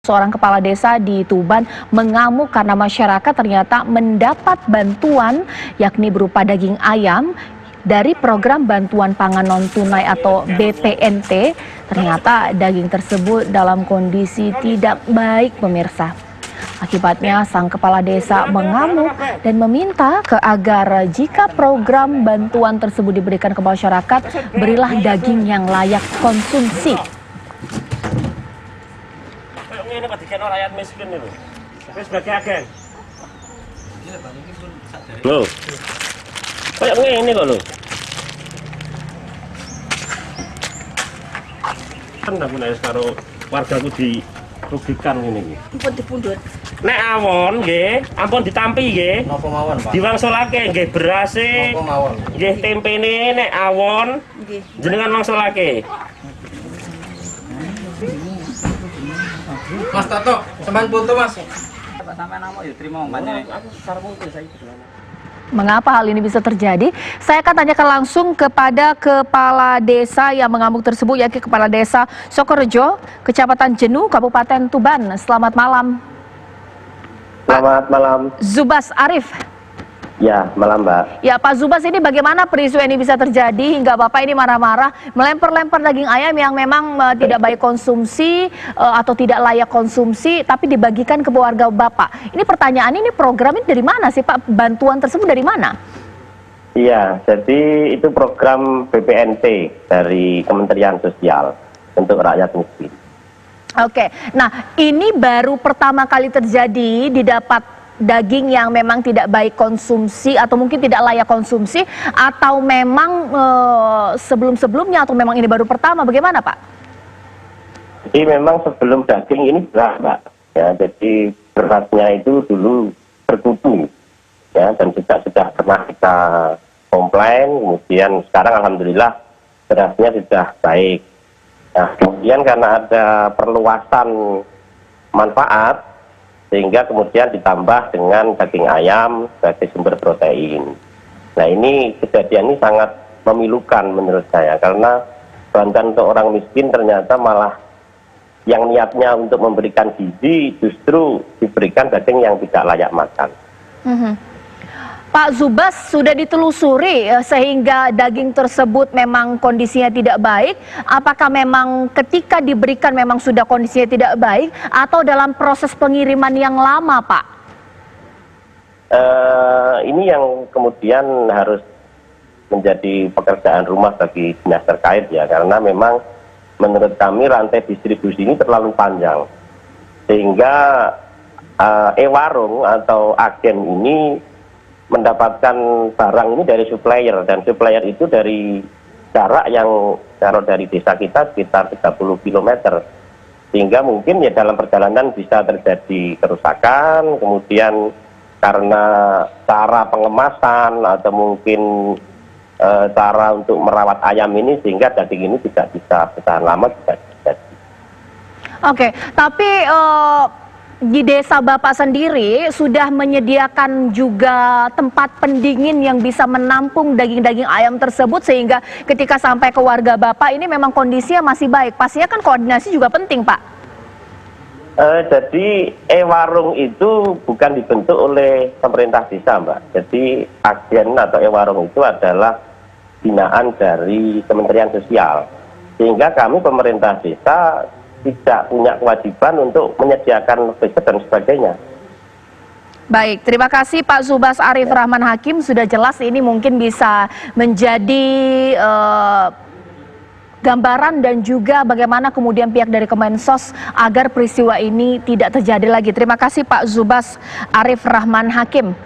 Seorang kepala desa di Tuban mengamuk karena masyarakat ternyata mendapat bantuan yakni berupa daging ayam dari program bantuan pangan non tunai atau BPNT. Ternyata daging tersebut dalam kondisi tidak baik, pemirsa. Akibatnya sang kepala desa mengamuk dan meminta agar jika program bantuan tersebut diberikan ke masyarakat, berilah daging yang layak konsumsi. Ini patikan rakyat miskin itu. Wis sebagai agen. Loh. Kayak ngene kok lho. Kan aku nek karo wargaku dirugikan ngene iki. Ampun dipundhut. Nek awon nggih, ampun ditampi nggih. Napa mawon, Pak? Diwangsulake nggih berase. Napa mawon? Nggih tempene nek awon Nggih. jenengan wangsulake. Mas Tato, sampean foto, Mas. Pak sampean namo ya terima umpamane. Aku sarung saiki. Mengapa hal ini bisa terjadi? Saya akan tanyakan langsung kepada kepala desa yang mengamuk tersebut, yakni Kepala Desa Sokorejo, Kecamatan Jenuh, Kabupaten Tuban. Selamat malam. Selamat malam. Zubas Arif. Ya, malam Mbak. Ya, Pak Zubas, ini bagaimana peristiwa ini bisa terjadi hingga Bapak ini marah-marah melempar-lempar daging ayam yang memang tidak baik konsumsi atau tidak layak konsumsi, tapi dibagikan ke warga Bapak. Ini pertanyaan, ini program ini dari mana sih Pak? Bantuan tersebut dari mana? Iya, jadi itu program BPNT dari Kementerian Sosial untuk rakyat miskin. Oke, nah ini baru pertama kali terjadi didapat daging yang memang tidak baik konsumsi atau mungkin tidak layak konsumsi, atau memang sebelum-sebelumnya, atau memang ini baru pertama, bagaimana Pak? Jadi memang sebelum daging ini beras Mbak, ya, jadi berasnya itu dulu berkutu, ya, dan sudah pernah kita komplain, kemudian sekarang alhamdulillah berasnya sudah baik. Nah, kemudian karena ada perluasan manfaat, sehingga kemudian ditambah dengan daging ayam sebagai sumber protein. Nah, ini kejadian ini sangat memilukan menurut saya, karena bantuan untuk orang miskin ternyata malah yang niatnya untuk memberikan gizi justru diberikan daging yang tidak layak makan. Pak Zubas, sudah ditelusuri sehingga daging tersebut memang kondisinya tidak baik. Apakah memang ketika diberikan memang sudah kondisinya tidak baik, atau dalam proses pengiriman yang lama, Pak? Ini yang kemudian harus menjadi pekerjaan rumah bagi dinas terkait, ya, karena memang menurut kami rantai distribusi ini terlalu panjang, sehingga warung atau agen ini mendapatkan barang ini dari supplier, dan supplier itu dari jarak yang kalau dari desa kita sekitar 30 km, sehingga mungkin ya dalam perjalanan bisa terjadi kerusakan, kemudian karena cara pengemasan atau mungkin cara untuk merawat ayam ini, sehingga daging ini tidak bisa bertahan lama, tidak terjadi. Oke, tapi di desa Bapak sendiri sudah menyediakan juga tempat pendingin yang bisa menampung daging-daging ayam tersebut, sehingga ketika sampai ke warga Bapak ini memang kondisinya masih baik. Pastinya kan koordinasi juga penting, Pak. Jadi warung itu bukan dibentuk oleh pemerintah desa, Mbak. Jadi agen atau warung itu adalah binaan dari Kementerian Sosial, sehingga kami pemerintah desa tidak punya kewajiban untuk menyediakan budget dan sebagainya. Baik, terima kasih Pak Zubas Arif Rahman Hakim. Sudah jelas ini mungkin bisa menjadi gambaran dan juga bagaimana kemudian pihak dari Kemensos agar peristiwa ini tidak terjadi lagi. Terima kasih Pak Zubas Arif Rahman Hakim.